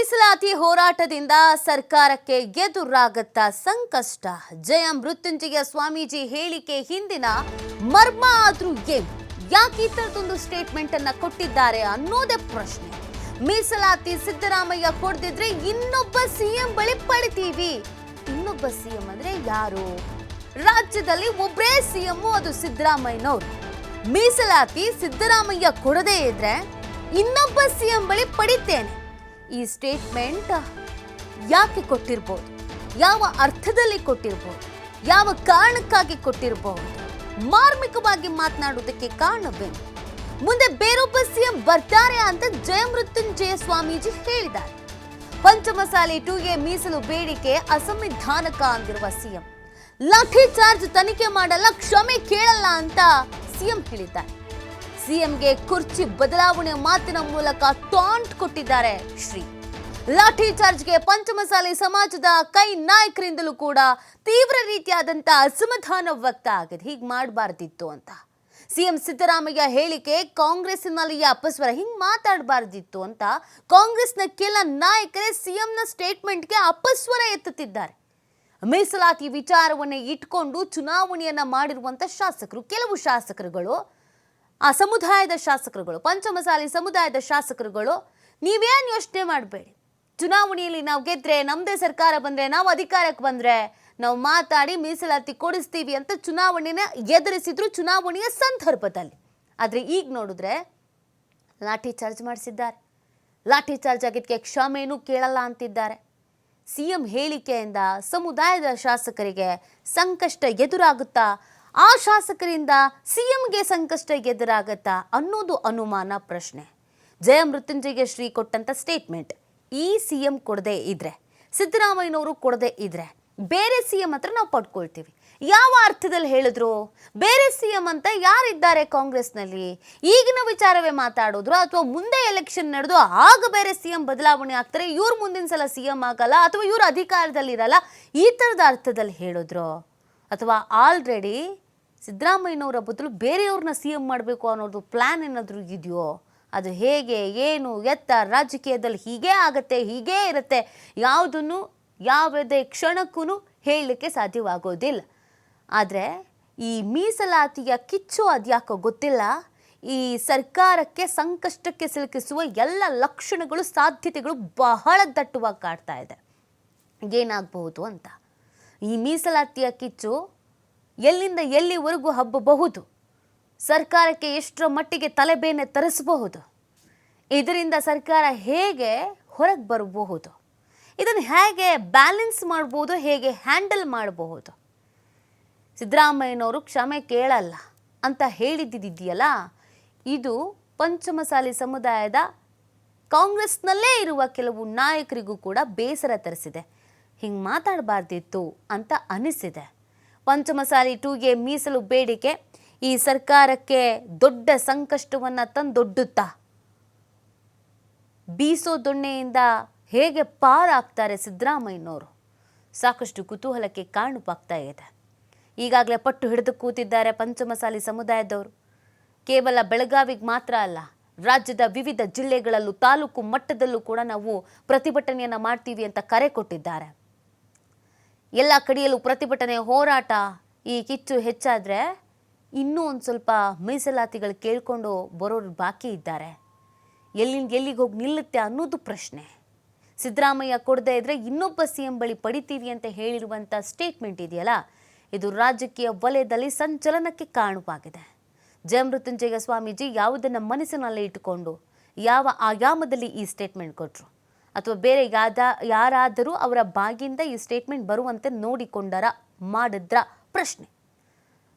ಮೀಸಲಾತಿ ಹೋರಾಟದಿಂದ ಸರ್ಕಾರಕ್ಕೆ ಎದುರಾಗತ್ತಾ ಸಂಕಷ್ಟ. ಜಯ ಮೃತ್ಯುಂಜಯ ಸ್ವಾಮೀಜಿ ಹೇಳಿಕೆ ಹಿಂದಿನ ಮರ್ಮ ಆದ್ರೂ ಏನು? ಯಾಕೆ ಈ ತರದೊಂದು ಸ್ಟೇಟ್ಮೆಂಟ್ ಅನ್ನ ಕೊಟ್ಟಿದ್ದಾರೆ ಅನ್ನೋದೇ ಪ್ರಶ್ನೆ. ಮೀಸಲಾತಿ ಸಿದ್ದರಾಮಯ್ಯ ಕೊಡ್ದಿದ್ರೆ ಇನ್ನೊಬ್ಬ ಸಿಎಂ ಬಳಿ ಪಡಿತೀವಿ. ಇನ್ನೊಬ್ಬ ಸಿಎಂ ಅಂದ್ರೆ ಯಾರು? ರಾಜ್ಯದಲ್ಲಿ ಒಬ್ಬರೇ ಸಿಎಂ, ಅದು ಸಿದ್ದರಾಮಯ್ಯನವರು. ಮೀಸಲಾತಿ ಸಿದ್ದರಾಮಯ್ಯ ಕೊಡದೇ ಇದ್ರೆ ಇನ್ನೊಬ್ಬ ಸಿಎಂ ಬಳಿ ಪಡಿತೇನೆ. ಈ ಸ್ಟೇಟ್ಮೆಂಟ್ ಯಾಕೆ ಕೊಟ್ಟಿರಬಹುದು? ಯಾವ ಅರ್ಥದಲ್ಲಿ ಕೊಟ್ಟಿರಬಹುದು? ಯಾವ ಕಾರಣಕ್ಕಾಗಿ ಕೊಟ್ಟಿರಬಹುದು? ಮಾರ್ಮಿಕವಾಗಿ ಮಾತನಾಡುವುದಕ್ಕೆ ಕಾರಣವೇನು? ಮುಂದೆ ಬೇರೊಬ್ಬ ಸಿಎಂ ಬರ್ತಾರೆ ಅಂತ ಜಯಮೃತ್ಯುಂಜಯ ಸ್ವಾಮೀಜಿ ಹೇಳಿದ್ದಾರೆ. ಪಂಚಮಸಾಲಿ 2A ಮೀಸಲು ಬೇಡಿಕೆ ಅಸಂವಿಧಾನಕ ಅಂದಿರುವ ಸಿಎಂ ಲಾಠಿ ಚಾರ್ಜ್ ತನಿಖೆ ಮಾಡಲ್ಲ, ಕ್ಷಮೆ ಕೇಳಲ್ಲ ಅಂತ ಸಿಎಂ ಹೇಳಿದ್ದಾರೆ. ಸಿಎಂಗೆ ಕುರ್ಚಿ ಬದಲಾವಣೆ ಮಾತಿನ ಮೂಲಕ ಟಾಂಟ್ ಕೊಟ್ಟಿದ್ದಾರೆ ಶ್ರೀ. ಲಾಠಿ ಚಾರ್ಜ್ಗೆ ಪಂಚಮಸಾಲಿ ಸಮಾಜದ ಕೈ ನಾಯಕರಿಂದಲೂ ಕೂಡ ತೀವ್ರ ರೀತಿಯಾದಂತಹ ಅಸಮಾಧಾನ ವ್ಯಕ್ತ ಆಗಿದೆ. ಹೀಗೆ ಮಾಡಬಾರ್ದಿತ್ತು ಅಂತ ಸಿಎಂ ಸಿದ್ದರಾಮಯ್ಯ ಹೇಳಿಕೆ ಕಾಂಗ್ರೆಸ್ಸಿನಲ್ಲಿ ಅಪಸ್ವರ, ಹಿಂಗೆ ಮಾತಾಡಬಾರ್ದಿತ್ತು ಅಂತ ಕಾಂಗ್ರೆಸ್ನ ಕೆಲ ನಾಯಕರೇ ಸಿಎಂನ ಸ್ಟೇಟ್ಮೆಂಟ್ಗೆ ಅಪಸ್ವರ ಎತ್ತುತ್ತಿದ್ದಾರೆ. ಮೀಸಲಾತಿ ವಿಚಾರವನ್ನೇ ಇಟ್ಕೊಂಡು ಚುನಾವಣೆಯನ್ನ ಮಾಡಿರುವಂತ ಶಾಸಕರು, ಕೆಲವು ಶಾಸಕರುಗಳು, ಆ ಸಮುದಾಯದ ಶಾಸಕರುಗಳು, ಪಂಚಮಸಾಲಿ ಸಮುದಾಯದ ಶಾಸಕರುಗಳು, ನೀವೇನು ಯೋಚನೆ ಮಾಡಬೇಡಿ, ಚುನಾವಣೆಯಲ್ಲಿ ನಾವು ಗೆದ್ರೆ, ನಮ್ಮದೇ ಸರ್ಕಾರ ಬಂದರೆ, ನಾವು ಅಧಿಕಾರಕ್ಕೆ ಬಂದರೆ ನಾವು ಮಾತಾಡಿ ಮೀಸಲಾತಿ ಕೊಡಿಸ್ತೀವಿ ಅಂತ ಚುನಾವಣೆನ ಎದುರಿಸಿದ್ರು ಚುನಾವಣೆಯ ಸಂದರ್ಭದಲ್ಲಿ. ಆದರೆ ಈಗ ನೋಡಿದ್ರೆ ಲಾಠಿ ಚಾರ್ಜ್ ಮಾಡಿಸಿದ್ದಾರೆ. ಲಾಠಿ ಚಾರ್ಜ್ ಆಗಿದ್ದಕ್ಕೆ ಕ್ಷಮೆನೂ ಕೇಳಲ್ಲ ಅಂತಿದ್ದಾರೆ. ಸಿಎಂ ಹೇಳಿಕೆಯಿಂದ ಸಮುದಾಯದ ಶಾಸಕರಿಗೆ ಸಂಕಷ್ಟ ಎದುರಾಗುತ್ತಾ, ಆ ಶಾಸಕರಿಂದ ಸಿಎಂಗೆ ಸಂಕಷ್ಟ ಎದುರಾಗತ್ತಾ ಅನ್ನೋದು ಅನುಮಾನ, ಪ್ರಶ್ನೆ. ಜಯ ಮೃತ್ಯುಂಜಯ ಶ್ರೀ ಕೊಟ್ಟಂತ ಸ್ಟೇಟ್ಮೆಂಟ್ ಈ ಸಿಎಂ ಕೊಡದೇ ಇದ್ರೆ, ಸಿದ್ದರಾಮಯ್ಯನವರು ಕೊಡದೇ ಇದ್ರೆ ಬೇರೆ ಸಿಎಂ ಹತ್ರ ನಾವು ಪಡ್ಕೊಳ್ತೀವಿ. ಯಾವ ಅರ್ಥದಲ್ಲಿ ಹೇಳಿದ್ರು? ಬೇರೆ ಸಿಎಂ ಅಂತ ಯಾರಿದ್ದಾರೆ ಕಾಂಗ್ರೆಸ್ನಲ್ಲಿ? ಈಗಿನ ವಿಚಾರವೇ ಮಾತಾಡೋದ್ರು ಅಥವಾ ಮುಂದೆ ಎಲೆಕ್ಷನ್ ನಡೆದು ಆಗ ಬೇರೆ ಸಿಎಂ ಬದಲಾವಣೆ ಆಗ್ತಾರೆ, ಇವ್ರು ಮುಂದಿನ ಸಲ ಸಿಎಂ ಆಗಲ್ಲ ಅಥವಾ ಇವ್ರು ಅಧಿಕಾರದಲ್ಲಿರಲ್ಲ, ಈ ಥರದ ಅರ್ಥದಲ್ಲಿ ಹೇಳಿದ್ರು? ಅಥವಾ ಆಲ್ರೆಡಿ ಸಿದ್ದರಾಮಯ್ಯನವರ ಬದಲು ಬೇರೆಯವ್ರನ್ನ ಸಿಎಂ ಮಾಡಬೇಕು ಅನ್ನೋದು ಪ್ಲ್ಯಾನ್ ಏನಾದರೂ ಇದೆಯೋ? ಅದು ಹೇಗೆ, ಏನು, ಎತ್ತ, ರಾಜಕೀಯದಲ್ಲಿ ಹೀಗೇ ಆಗತ್ತೆ, ಹೀಗೇ ಇರುತ್ತೆ, ಯಾವುದನ್ನು ಯಾವುದೇ ಕ್ಷಣಕ್ಕೂ ಹೇಳಲಿಕ್ಕೆ ಸಾಧ್ಯವಾಗೋದಿಲ್ಲ. ಆದರೆ ಈ ಮೀಸಲಾತಿಯ ಕಿಚ್ಚು ಅದ್ಯಾಕೋ ಗೊತ್ತಿಲ್ಲ, ಈ ಸರ್ಕಾರಕ್ಕೆ ಸಂಕಷ್ಟಕ್ಕೆ ಸಿಲುಕಿಸುವ ಎಲ್ಲ ಲಕ್ಷಣಗಳು, ಸಾಧ್ಯತೆಗಳು ಬಹಳ ದಟ್ಟವಾಗಿ ಕಾಡ್ತಾ ಇದೆ. ಏನಾಗಬಹುದು ಅಂತ. ಈ ಮೀಸಲಾತಿಯ ಕಿಚ್ಚು ಎಲ್ಲಿಂದ ಎಲ್ಲಿವರೆಗೂ ಹಬ್ಬಬಹುದು, ಸರ್ಕಾರಕ್ಕೆ ಎಷ್ಟರ ಮಟ್ಟಿಗೆ ತಲೆಬೇನೆ ತರಿಸಬಹುದು, ಇದರಿಂದ ಸರ್ಕಾರ ಹೇಗೆ ಹೊರಗೆ ಬರಬಹುದು, ಇದನ್ನು ಹೇಗೆ ಬ್ಯಾಲೆನ್ಸ್ ಮಾಡ್ಬೋದು, ಹೇಗೆ ಹ್ಯಾಂಡಲ್ ಮಾಡಬಹುದು? ಸಿದ್ದರಾಮಯ್ಯನವರು ಕ್ಷಮೆ ಕೇಳಲ್ಲ ಅಂತ ಹೇಳಿದ್ದಿದೆಯಲ್ಲ, ಇದು ಪಂಚಮಸಾಲಿ ಸಮುದಾಯದ ಕಾಂಗ್ರೆಸ್ನಲ್ಲೇ ಇರುವ ಕೆಲವು ನಾಯಕರಿಗೂ ಕೂಡ ಬೇಸರ ತರಿಸಿದೆ. ಹಿಂಗೆ ಮಾತಾಡಬಾರ್ದಿತ್ತು ಅಂತ ಅನಿಸಿದೆ. ಪಂಚಮಸಾಲಿ 2A ಮೀಸಲು ಬೇಡಿಕೆ ಈ ಸರ್ಕಾರಕ್ಕೆ ದೊಡ್ಡ ಸಂಕಷ್ಟವನ್ನು ತಂದೊಡ್ಡುತ್ತಾ, ಬೀಸೋ ದೊಣ್ಣೆಯಿಂದ ಹೇಗೆ ಪಾರಾಗ್ತಾರೆ ಸಿದ್ದರಾಮಯ್ಯನವರು? ಸಾಕಷ್ಟು ಕುತೂಹಲಕ್ಕೆ ಕಾರಣವಾಗ್ತಾ ಇದೆ. ಈಗಾಗಲೇ ಪಟ್ಟು ಹಿಡಿದು ಕೂತಿದ್ದಾರೆ ಪಂಚಮಸಾಲಿ ಸಮುದಾಯದವರು. ಕೇವಲ ಬೆಳಗಾವಿಗೆ ಮಾತ್ರ ಅಲ್ಲ, ರಾಜ್ಯದ ವಿವಿಧ ಜಿಲ್ಲೆಗಳಲ್ಲೂ ತಾಲೂಕು ಮಟ್ಟದಲ್ಲೂ ಕೂಡ ನಾವು ಪ್ರತಿಭಟನೆಯನ್ನು ಮಾಡ್ತೀವಿ ಅಂತ ಕರೆ ಕೊಟ್ಟಿದ್ದಾರೆ. ಎಲ್ಲ ಕಡೆಯಲ್ಲೂ ಪ್ರತಿಭಟನೆ, ಹೋರಾಟ. ಈ ಕಿಚ್ಚು ಹೆಚ್ಚಾದರೆ ಇನ್ನೂ ಒಂದು ಸ್ವಲ್ಪ ಮೀಸಲಾತಿಗಳು ಕೇಳಿಕೊಂಡು ಬರೋರು ಬಾಕಿ ಇದ್ದಾರೆ. ಎಲ್ಲಿಗೆ ಹೋಗಿ ನಿಲ್ಲುತ್ತೆ ಅನ್ನೋದು ಪ್ರಶ್ನೆ. ಸಿದ್ದರಾಮಯ್ಯ ಕೊಡದೇ ಇದ್ರೆ ಇನ್ನೊಬ್ಬ ಸಿಎಂ ಬಳಿ ಪಡಿತೀವಿ ಅಂತ ಹೇಳಿರುವಂಥ ಸ್ಟೇಟ್ಮೆಂಟ್ ಇದೆಯಲ್ಲ, ಇದು ರಾಜಕೀಯ ವಲಯದಲ್ಲಿ ಸಂಚಲನಕ್ಕೆ ಕಾರಣವಾಗಿದೆ. ಜಯಮೃತ್ಯುಂಜಯ ಸ್ವಾಮೀಜಿ ಯಾವುದನ್ನು ಮನಸ್ಸಿನಲ್ಲಿ ಇಟ್ಟುಕೊಂಡು ಯಾವ ಆಯಾಮದಲ್ಲಿ ಈ ಸ್ಟೇಟ್ಮೆಂಟ್ ಕೊಟ್ಟರು, ಅಥವಾ ಬೇರೆ ಯಾರಾದರೂ ಅವರ ಬಾಗಿಂದ ಈ ಸ್ಟೇಟ್ಮೆಂಟ್ ಬರುವಂತೆ ನೋಡಿಕೊಂಡರ, ಮಾಡಿದ್ರ ಪ್ರಶ್ನೆ.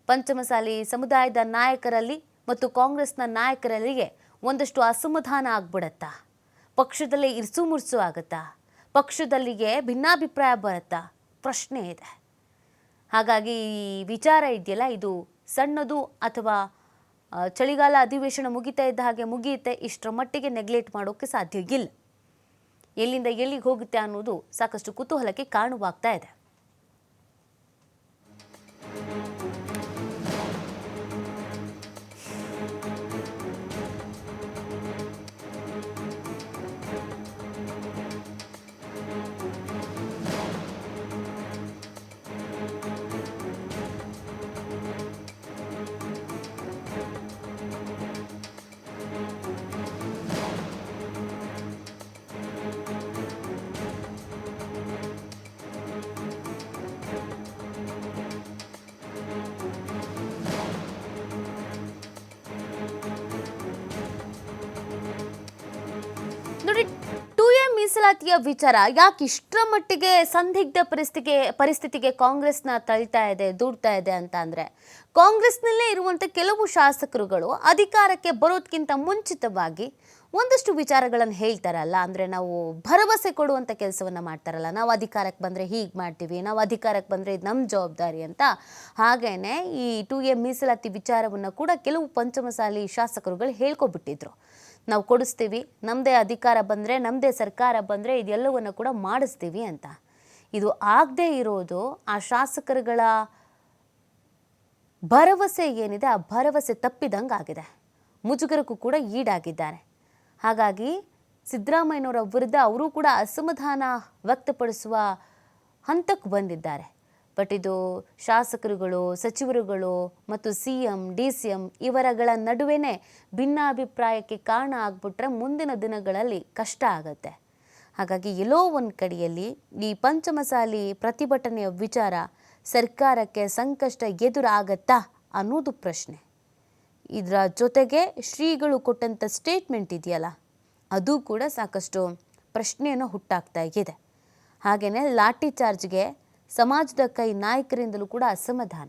ಪಂಚಮಸಾಲಿ ಸಮುದಾಯದ ನಾಯಕರಲ್ಲಿ ಮತ್ತು ಕಾಂಗ್ರೆಸ್ನ ನಾಯಕರಲ್ಲಿಗೆ ಒಂದಷ್ಟು ಅಸಮಾಧಾನ ಆಗ್ಬಿಡತ್ತಾ? ಪಕ್ಷದಲ್ಲೇ ಇರ್ಸು ಮುರ್ಸು ಆಗುತ್ತಾ? ಪಕ್ಷದಲ್ಲಿಗೆ ಭಿನ್ನಾಭಿಪ್ರಾಯ ಬರುತ್ತಾ? ಪ್ರಶ್ನೆ ಇದೆ. ಹಾಗಾಗಿ ಈ ವಿಚಾರ ಇದೆಯಲ್ಲ, ಇದು ಸಣ್ಣದು ಅಥವಾ ಚಳಿಗಾಲ ಅಧಿವೇಶನ ಮುಗಿತಾ ಇದ್ದ ಹಾಗೆ ಮುಗಿಯುತ್ತೆ, ಇಷ್ಟರ ಮಟ್ಟಿಗೆ ನೆಗ್ಲೆಕ್ಟ್ ಮಾಡೋಕ್ಕೆ ಸಾಧ್ಯ ಇಲ್ಲ. ಎಲ್ಲಿಂದ ಎಲ್ಲಿಗೆ ಹೋಗುತ್ತೆ ಅನ್ನೋದು ಸಾಕಷ್ಟು ಕುತೂಹಲಕ್ಕೆ ಕಾರಣವಾಗ್ತಾ ಇದೆ. ಮೀಸಲಾತಿಯ ವಿಚಾರ ಯಾಕೆ ಇಷ್ಟರ ಮಟ್ಟಿಗೆ ಸಂದಿಗ್ಧ ಪರಿಸ್ಥಿತಿಗೆ ಕಾಂಗ್ರೆಸ್ನ ತಳ್ತಾ ಇದೆ, ದೂಡ್ತಾ ಇದೆ ಅಂತ ಅಂದ್ರೆ, ಕಾಂಗ್ರೆಸ್ನಲ್ಲೇ ಇರುವಂತ ಕೆಲವು ಶಾಸಕರುಗಳು ಅಧಿಕಾರಕ್ಕೆ ಬರೋದಕ್ಕಿಂತ ಮುಂಚಿತವಾಗಿ ಒಂದಷ್ಟು ವಿಚಾರಗಳನ್ನು ಹೇಳ್ತಾರಲ್ಲ. ಅಂದ್ರೆ ನಾವು ಭರವಸೆ ಕೊಡುವಂತ ಕೆಲಸವನ್ನ ಮಾಡ್ತಾರಲ್ಲ, ನಾವು ಅಧಿಕಾರಕ್ಕೆ ಬಂದ್ರೆ ಹೀಗೆ ಮಾಡ್ತೀವಿ, ನಾವು ಅಧಿಕಾರಕ್ಕೆ ಬಂದ್ರೆ ಇದು ನಮ್ಮ ಜವಾಬ್ದಾರಿ ಅಂತ. ಹಾಗೇನೆ ಈ 2A ಮೀಸಲಾತಿ ವಿಚಾರವನ್ನ ಕೂಡ ಕೆಲವು ಪಂಚಮಸಾಲಿ ಶಾಸಕರುಗಳು ಹೇಳ್ಕೊಬಿಟ್ಟಿದ್ರು. ನಾವು ಕೊಡಿಸ್ತೀವಿ, ನಮ್ಮದೇ ಅಧಿಕಾರ ಬಂದರೆ, ನಮ್ಮದೇ ಸರ್ಕಾರ ಬಂದರೆ ಇದೆಲ್ಲವನ್ನು ಕೂಡ ಮಾಡಿಸ್ತೀವಿ ಅಂತ. ಇದು ಆಗದೆ ಇರೋದು ಆ ಶಾಸಕರುಗಳ ಭರವಸೆ ಏನಿದೆ, ಆ ಭರವಸೆ ತಪ್ಪಿದಂಗೆ ಆಗಿದೆ. ಮುಜುಗರಕ್ಕೂ ಕೂಡ ಈಡಾಗಿದ್ದಾರೆ. ಹಾಗಾಗಿ ಸಿದ್ದರಾಮಯ್ಯನವರ ವಿರುದ್ಧ ಅವರು ಕೂಡ ಅಸಮಾಧಾನ ವ್ಯಕ್ತಪಡಿಸುವ ಹಂತಕ್ಕೆ ಬಂದಿದ್ದಾರೆ. ಬಟ್ ಇದು ಶಾಸಕರುಗಳು, ಸಚಿವರುಗಳು ಮತ್ತು CM, DCM ಇವರಗಳ ನಡುವೆನೇ ಭಿನ್ನಾಭಿಪ್ರಾಯಕ್ಕೆ ಕಾರಣ ಆಗ್ಬಿಟ್ರೆ ಮುಂದಿನ ದಿನಗಳಲ್ಲಿ ಕಷ್ಟ ಆಗುತ್ತೆ. ಹಾಗಾಗಿ ಎಲ್ಲೋ ಒಂದು ಕಡೆಯಲ್ಲಿ ಈ ಪಂಚಮಸಾಲಿ ಪ್ರತಿಭಟನೆಯ ವಿಚಾರ ಸರ್ಕಾರಕ್ಕೆ ಸಂಕಷ್ಟ ಎದುರಾಗತ್ತಾ ಅನ್ನೋದು ಪ್ರಶ್ನೆ. ಇದರ ಜೊತೆಗೆ ಶ್ರೀಗಳು ಕೊಟ್ಟಂಥ ಸ್ಟೇಟ್ಮೆಂಟ್ ಇದೆಯಲ್ಲ, ಅದು ಕೂಡ ಸಾಕಷ್ಟು ಪ್ರಶ್ನೆಯನ್ನು ಹುಟ್ಟಾಕ್ತಾ ಇದೆ. ಹಾಗೆಯೇ ಲಾಠಿ ಚಾರ್ಜ್ಗೆ ಸಮಾಜದ ಕೈ ನಾಯಕರಿಂದಲೂ ಕೂಡ ಅಸಮಾಧಾನ.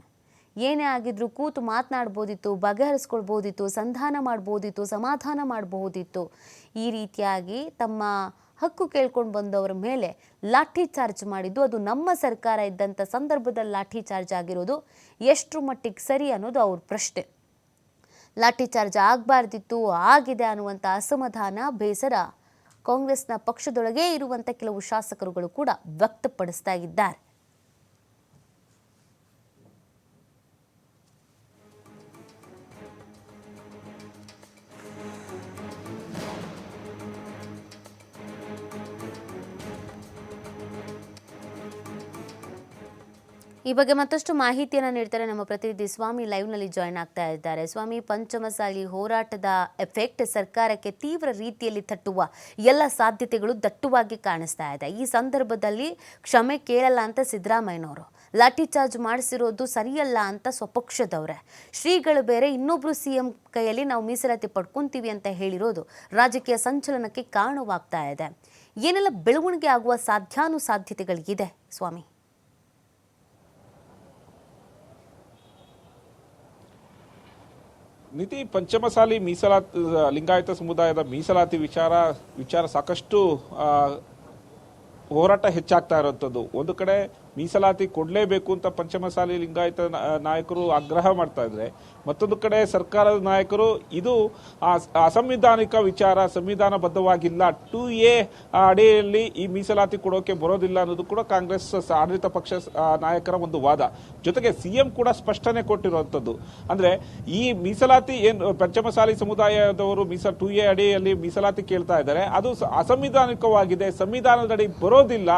ಏನೇ ಆಗಿದ್ರೂ ಕೂತು ಮಾತನಾಡ್ಬೋದಿತ್ತು, ಬಗೆಹರಿಸ್ಕೊಳ್ಬೋದಿತ್ತು, ಸಂಧಾನ ಮಾಡ್ಬೋದಿತ್ತು, ಸಮಾಧಾನ ಮಾಡಬಹುದಿತ್ತು. ಈ ರೀತಿಯಾಗಿ ತಮ್ಮ ಹಕ್ಕು ಕೇಳ್ಕೊಂಡು ಬಂದವರ ಮೇಲೆ ಲಾಠಿ ಚಾರ್ಜ್ ಮಾಡಿದ್ದು, ಅದು ನಮ್ಮ ಸರ್ಕಾರ ಇದ್ದಂಥ ಸಂದರ್ಭದಲ್ಲಿ ಲಾಠಿ ಚಾರ್ಜ್ ಆಗಿರೋದು ಎಷ್ಟರ ಮಟ್ಟಿಗೆ ಸರಿ ಅನ್ನೋದು ಅವ್ರ ಪ್ರಶ್ನೆ. ಲಾಠಿ ಚಾರ್ಜ್ ಆಗಬಾರ್ದಿತ್ತು, ಆಗಿದೆ ಅನ್ನುವಂಥ ಅಸಮಾಧಾನ, ಬೇಸರ ಕಾಂಗ್ರೆಸ್ನ ಪಕ್ಷದೊಳಗೆ ಇರುವಂಥ ಕೆಲವು ಶಾಸಕರುಗಳು ಕೂಡ ವ್ಯಕ್ತಪಡಿಸ್ತಾ ಇದ್ದಾರೆ. ಈ ಬಗ್ಗೆ ಮತ್ತಷ್ಟು ಮಾಹಿತಿಯನ್ನು ನೀಡ್ತಾರೆ ನಮ್ಮ ಪ್ರತಿನಿಧಿ ಸ್ವಾಮಿ ಲೈವ್ನಲ್ಲಿ ಜಾಯ್ನ್ ಆಗ್ತಾ ಇದ್ದಾರೆ. ಸ್ವಾಮಿ, ಪಂಚಮಸಾಲಿ ಹೋರಾಟದ ಎಫೆಕ್ಟ್ ಸರ್ಕಾರಕ್ಕೆ ತೀವ್ರ ರೀತಿಯಲ್ಲಿ ತಟ್ಟುವ ಎಲ್ಲ ಸಾಧ್ಯತೆಗಳು ದಟ್ಟವಾಗಿ ಕಾಣಿಸ್ತಾ ಇದೆ. ಈ ಸಂದರ್ಭದಲ್ಲಿ ಕ್ಷಮೆ ಕೇಳಲ್ಲ ಅಂತ ಸಿದ್ದರಾಮಯ್ಯನವರು, ಲಾಠಿ ಚಾರ್ಜ್ ಮಾಡಿಸಿರೋದು ಸರಿಯಲ್ಲ ಅಂತ ಸ್ವಪಕ್ಷದವ್ರೆ, ಶ್ರೀಗಳು ಬೇರೆ ಇನ್ನೊಬ್ರು CM ಕೈಯಲ್ಲಿ ನಾವು ಮೀಸಲಾತಿ ಪಡ್ಕೊಂತೀವಿ ಅಂತ ಹೇಳಿರೋದು ರಾಜಕೀಯ ಸಂಚಲನಕ್ಕೆ ಕಾರಣವಾಗ್ತಾ ಇದೆ. ಏನೆಲ್ಲ ಬೆಳವಣಿಗೆ ಆಗುವ ಸಾಧ್ಯತೆಗಳಿದೆ ಸ್ವಾಮಿ? ನೀತಿ ಪಂಚಮಸಾಲಿ ಮೀಸಲಾತಿ ಲಿಂಗಾಯತ ಸಮುದಾಯದ ಮೀಸಲಾತಿ ವಿಚಾರ ಸಾಕಷ್ಟು ಹೋರಾಟ ಹೆಚ್ಚಾಗ್ತಾ ಇರುವಂಥದ್ದು. ಒಂದು ಕಡೆ ಮೀಸಲಾತಿ ಕೊಡಲೇಬೇಕು ಅಂತ ಪಂಚಮಸಾಲಿ ಲಿಂಗಾಯತ ನಾಯಕರು ಆಗ್ರಹ ಮಾಡ್ತಾ ಇದ್ರೆ, ಮತ್ತೊಂದು ಕಡೆ ಸರ್ಕಾರದ ನಾಯಕರು ಇದು ಅಸಂವಿಧಾನಿಕ ವಿಚಾರ, ಸಂವಿಧಾನಬದ್ಧವಾಗಿಲ್ಲ, 2A ಅಡಿಯಲ್ಲಿ ಈ ಮೀಸಲಾತಿ ಕೊಡೋಕೆ ಬರೋದಿಲ್ಲ ಅನ್ನೋದು ಕೂಡ ಕಾಂಗ್ರೆಸ್ ಆಡಳಿತ ಪಕ್ಷ ನಾಯಕರ ಒಂದು ವಾದ. ಜೊತೆಗೆ CM ಕೂಡ ಸ್ಪಷ್ಟನೆ ಕೊಟ್ಟಿರುವಂತದ್ದು, ಅಂದ್ರೆ ಈ ಮೀಸಲಾತಿ ಏನು ಪಂಚಮಸಾಲಿ ಸಮುದಾಯದವರು 2A ಅಡಿಯಲ್ಲಿ ಮೀಸಲಾತಿ ಕೇಳ್ತಾ ಇದ್ದಾರೆ, ಅದು ಅಸಂವಿಧಾನಿಕವಾಗಿದೆ, ಸಂವಿಧಾನದಡಿ ಬರೋದಿಲ್ಲ.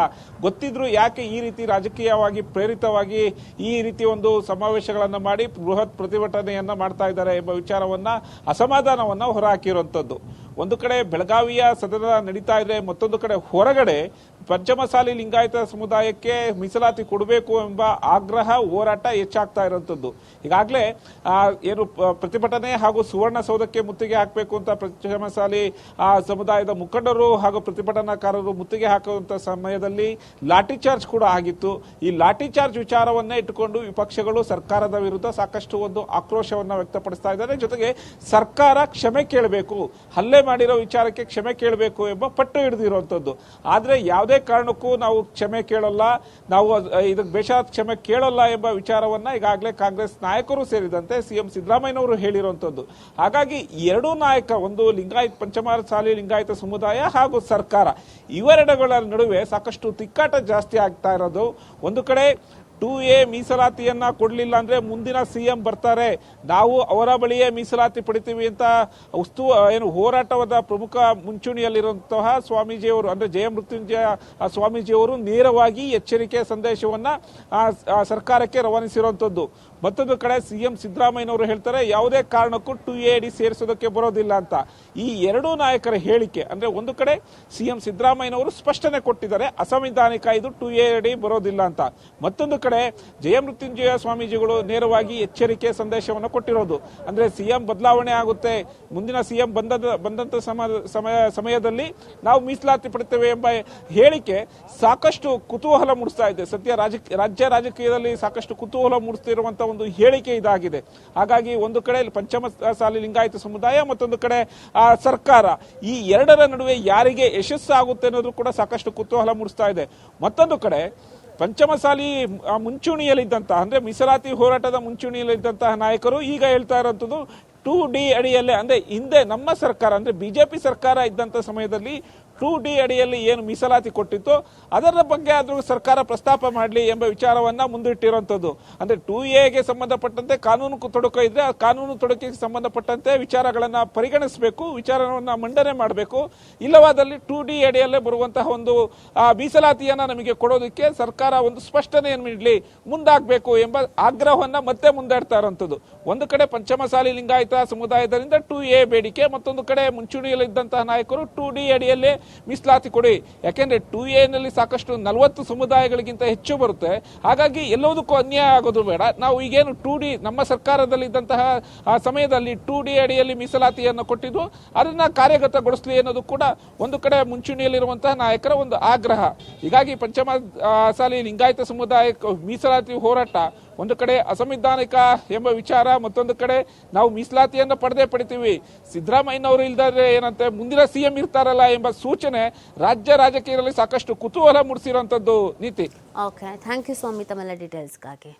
ಗೊತ್ತಿದ್ರು ಯಾಕೆ ಈ ರೀತಿ ರಾಜಕೀಯವಾಗಿ ಪ್ರೇರಿತವಾಗಿ ಈ ರೀತಿ ಒಂದು ಸಮಾವೇಶಗಳನ್ನ ಮಾಡಿ ಬೃಹತ್ ಪ್ರತಿಭಟನೆಯನ್ನ ಮಾಡ್ತಾ ಇದ್ದಾರೆ ಎಂಬ ವಿಚಾರವನ್ನ, ಅಸಮಾಧಾನವನ್ನ ಹೊರಹಾಕಿರುವಂತದ್ದು. ಒಂದು ಕಡೆ ಬೆಳಗಾವಿಯ ಸದನ ನಡೀತಾ ಇದೆ, ಮತ್ತೊಂದು ಕಡೆ ಹೊರಗಡೆ ಪಂಚಮಸಾಲಿ ಲಿಂಗಾಯತ ಸಮುದಾಯಕ್ಕೆ ಮೀಸಲಾತಿ ಕೊಡಬೇಕು ಎಂಬ ಆಗ್ರಹ, ಹೋರಾಟ ಹೆಚ್ಚಾಗ್ತಾ ಇರುವಂತದ್ದು. ಈಗಾಗಲೇ ಏನು ಪ್ರತಿಭಟನೆ ಹಾಗೂ ಸುವರ್ಣಸೌಧಕ್ಕೆ ಮುತ್ತಿಗೆ ಹಾಕಬೇಕು ಅಂತ ಪಂಚಮಸಾಲಿ ಸಮುದಾಯದ ಮುಖಂಡರು ಹಾಗೂ ಪ್ರತಿಭಟನಾಕಾರರು ಮುತ್ತಿಗೆ ಹಾಕುವಂತ ಸಮಯದಲ್ಲಿ ಲಾಠಿ ಚಾರ್ಜ್ ಕೂಡ ಆಗಿತ್ತು. ಈ ಲಾಠಿ ಚಾರ್ಜ್ ವಿಚಾರವನ್ನೇ ಇಟ್ಟುಕೊಂಡು ವಿಪಕ್ಷಗಳು ಸರ್ಕಾರದ ವಿರುದ್ಧ ಸಾಕಷ್ಟು ಒಂದು ಆಕ್ರೋಶವನ್ನ ವ್ಯಕ್ತಪಡಿಸ್ತಾ ಇದ್ದಾರೆ. ಜೊತೆಗೆ ಸರ್ಕಾರ ಕ್ಷಮೆ ಕೇಳಬೇಕು, ಹಲ್ಲೆ ಮಾಡಿರೋ ವಿಚಾರಕ್ಕೆ ಕ್ಷಮೆ ಕೇಳಬೇಕು ಎಂಬ ಪಟ್ಟು ಹಿಡಿದಿರುವಂತದ್ದು. ಆದ್ರೆ ಯಾವುದೇ ಕಾರಣಕ್ಕೂ ನಾವು ಕ್ಷಮೆ ಕೇಳಲ್ಲ, ನಾವು ಇದಕ್ಕೆ ಬೇಷರತ್ ಕ್ಷಮೆ ಕೇಳಲ್ಲ ಎಂಬ ವಿಚಾರವನ್ನ ಈಗಾಗಲೇ ಕಾಂಗ್ರೆಸ್ ನಾಯಕರು ಸೇರಿದಂತೆ CM ಸಿದ್ದರಾಮಯ್ಯನವರು ಹೇಳಿರುವಂತದ್ದು. ಹಾಗಾಗಿ ಎರಡೂ ನಾಯಕ, ಒಂದು ಪಂಚಮಸಾಲಿ ಲಿಂಗಾಯತ ಸಮುದಾಯ ಹಾಗೂ ಸರ್ಕಾರ, ಇವೆರಡುಗಳ ನಡುವೆ ಸಾಕಷ್ಟು ತಿಕ್ಕಾಟ ಜಾಸ್ತಿ ಆಗ್ತಾ ಇರೋದು. ಒಂದು ಕಡೆ 2A ಮೀಸಲಾತಿಯನ್ನ ಕೊಡಲಿಲ್ಲ ಅಂದ್ರೆ ಮುಂದಿನ CM ಬರ್ತಾರೆ, ನಾವು ಅವರ ಬಳಿಯೇ ಮೀಸಲಾತಿ ಪಡಿತೀವಿ ಅಂತ ಹೋರಾಟದ ಪ್ರಮುಖ ಮುಂಚೂಣಿಯಲ್ಲಿರುವಂತಹ ಸ್ವಾಮೀಜಿಯವರು, ಅಂದ್ರೆ ಜಯಮೃತ್ಯುಂಜಯ ಸ್ವಾಮೀಜಿಯವರು ನೇರವಾಗಿ ಎಚ್ಚರಿಕೆ ಸಂದೇಶವನ್ನ ಸರ್ಕಾರಕ್ಕೆ ರವಾನಿಸಿರುವಂತದ್ದು. ಮತ್ತೊಂದು ಕಡೆ CM ಸಿದ್ದರಾಮಯ್ಯನವರು ಹೇಳ್ತಾರೆ ಯಾವುದೇ ಕಾರಣಕ್ಕೂ 2A ಅಡಿ ಸೇರಿಸೋದಕ್ಕೆ ಬರೋದಿಲ್ಲ ಅಂತ. ಈ ಎರಡೂ ನಾಯಕರ ಹೇಳಿಕೆ, ಅಂದ್ರೆ ಒಂದು ಕಡೆ CM ಸಿದ್ದರಾಮಯ್ಯನವರು ಸ್ಪಷ್ಟನೆ ಕೊಟ್ಟಿದ್ದಾರೆ, ಅಸಂವಿಧಾನಿಕ, ಇದು 2A ಅಡಿ ಬರೋದಿಲ್ಲ ಅಂತ. ಮತ್ತೊಂದು ಕಡೆ ಕಡೆ ಜಯಮೃತ್ಯುಂಜಯ ಸ್ವಾಮೀಜಿಗಳು ನೇರವಾಗಿ ಎಚ್ಚರಿಕೆ ಸಂದೇಶವನ್ನು ಕೊಟ್ಟಿರೋದು. ಅಂದ್ರೆ ಸಿಎಂ ಬದಲಾವಣೆ ಆಗುತ್ತೆ, ಮುಂದಿನ ಸಿಎಂ ಬಂದಂತ ಸಮಯದಲ್ಲಿ ನಾವು ಮೀಸಲಾತಿ ಪಡ್ತೇವೆ ಎಂಬ ಹೇಳಿಕೆ ಸಾಕಷ್ಟು ಕುತೂಹಲ ಮೂಡಿಸ್ತಾ ಇದೆ. ಸದ್ಯ ರಾಜ್ಯ ರಾಜಕೀಯದಲ್ಲಿ ಸಾಕಷ್ಟು ಕುತೂಹಲ ಮೂಡಿಸ್ತಿರುವಂತಹ ಒಂದು ಹೇಳಿಕೆ ಇದಾಗಿದೆ. ಹಾಗಾಗಿ ಒಂದು ಕಡೆ ಪಂಚಮಸಾಲಿ ಲಿಂಗಾಯತ ಸಮುದಾಯ, ಮತ್ತೊಂದು ಕಡೆ ಸರ್ಕಾರ, ಈ ಎರಡರ ನಡುವೆ ಯಾರಿಗೆ ಯಶಸ್ಸಾಗುತ್ತೆ ಅನ್ನೋದು ಕೂಡ ಸಾಕಷ್ಟು ಕುತೂಹಲ ಮೂಡಿಸ್ತಾ ಇದೆ. ಮತ್ತೊಂದು ಕಡೆ ಪಂಚಮಸಾಲಿ ಮುಂಚೂಣಿಯಲ್ಲಿದ್ದಂತಹ, ಅಂದ್ರೆ ಮೀಸಲಾತಿ ಹೋರಾಟದ ಮುಂಚೂಣಿಯಲ್ಲಿದ್ದಂತಹ ನಾಯಕರು ಈಗ ಹೇಳ್ತಾ ಇರೋಂಥದ್ದು 2D ಅಡಿಯಲ್ಲೇ, ಅಂದ್ರೆ ಹಿಂದೆ ನಮ್ಮ ಸರ್ಕಾರ ಅಂದ್ರೆ ಬಿಜೆಪಿ ಸರ್ಕಾರ ಇದ್ದಂತ ಸಮಯದಲ್ಲಿ 2D ಅಡಿಯಲ್ಲಿ ಏನು ಮೀಸಲಾತಿ ಕೊಟ್ಟಿತ್ತು ಅದರ ಬಗ್ಗೆ ಆದ್ರೂ ಸರ್ಕಾರ ಪ್ರಸ್ತಾಪ ಮಾಡಲಿ ಎಂಬ ವಿಚಾರವನ್ನ ಮುಂದಿಟ್ಟಿರುವಂತದ್ದು. ಅಂದ್ರೆ 2Aಗೆ ಸಂಬಂಧಪಟ್ಟಂತೆ ಕಾನೂನು ತೊಡಕು ಇದ್ರೆ ಆ ಕಾನೂನು ತೊಡಕಿಗೆ ಸಂಬಂಧಪಟ್ಟಂತೆ ವಿಚಾರಗಳನ್ನ ಪರಿಗಣಿಸಬೇಕು, ವಿಚಾರವನ್ನ ಮಂಡನೆ ಮಾಡಬೇಕು. ಇಲ್ಲವಾದಲ್ಲಿ 2D ಅಡಿಯಲ್ಲೇ ಬರುವಂತಹ ಒಂದು ಮೀಸಲಾತಿಯನ್ನ ನಮಗೆ ಕೊಡೋದಕ್ಕೆ ಸರ್ಕಾರ ಒಂದು ಸ್ಪಷ್ಟನೆಯನ್ನು ನೀಡಲಿ, ಮುಂದಾಗಬೇಕು ಎಂಬ ಆಗ್ರಹವನ್ನ ಮತ್ತೆ ಮುಂದಾಡ್ತಾ ಇರುವಂತದ್ದು. ಒಂದು ಕಡೆ ಪಂಚಮಸಾಲಿ ಲಿಂಗಾಯತ ಸಮುದಾಯದಿಂದ 2A ಬೇಡಿಕೆ, ಮತ್ತೊಂದು ಕಡೆ ಮುಂಚೂಣಿಯಲ್ಲಿದ್ದಂತಹ ನಾಯಕರು 2D ಅಡಿಯಲ್ಲೇ ಮೀಸಲಾತಿ ಕೊಡಿ. ಯಾಕೆಂದ್ರೆ 2A ನಲ್ಲಿ ಸಾಕಷ್ಟು 40 ಸಮುದಾಯಗಳಿಗಿಂತ ಹೆಚ್ಚು ಬರುತ್ತೆ. ಹಾಗಾಗಿ ಎಲ್ಲದಕ್ಕೂ ಅನ್ಯಾಯ ಆಗೋದು ಬೇಡ. ನಾವು ಈಗೇನು 2D ನಮ್ಮ ಸರ್ಕಾರದಲ್ಲಿ ಇದ್ದಂತಹ ಆ ಸಮಯದಲ್ಲಿ 2D ಅಡಿಯಲ್ಲಿ ಮೀಸಲಾತಿಯನ್ನು ಕೊಟ್ಟಿದ್ದು ಅದನ್ನ ಕಾರ್ಯಗತಗೊಳಿಸಲಿ ಅನ್ನೋದು ಕೂಡ ಒಂದು ಕಡೆ ಮುಂಚೂಣಿಯಲ್ಲಿರುವಂತಹ ನಾಯಕರ ಒಂದು ಆಗ್ರಹ. ಹೀಗಾಗಿ ಪಂಚಮಸಾಲಿ ಲಿಂಗಾಯತ ಸಮುದಾಯ ಮೀಸಲಾತಿ ಹೋರಾಟ ಒಂದು ಕಡೆ ಅಸಂವಿಧಾನಿಕ ಎಂಬ ವಿಚಾರ, ಮತ್ತೊಂದು ಕಡೆ ನಾವು ಮೀಸಲಾತಿಯನ್ನು ಪಡಿತೀವಿ, ಸಿದ್ದರಾಮಯ್ಯನವರು ಇಲ್ದಾದ್ರೆ ಏನಂತೆ ಮುಂದಿನ ಸಿಎಂ ಇರ್ತಾರಲ್ಲ ಎಂಬ ಸೂಚನೆ ರಾಜ್ಯ ರಾಜಕೀಯದಲ್ಲಿ ಸಾಕಷ್ಟು ಕುತೂಹಲ ಮೂಡಿಸಿರುವಂತದ್ದು. ನೀತಿ. ಓಕೆ, ಥ್ಯಾಂಕ್ ಯು ಸ್ವಾಮಿ ತಮ್ಮೆಲ್ಲ ಡೀಟೇಲ್ಸ್ಗಾಗಿ.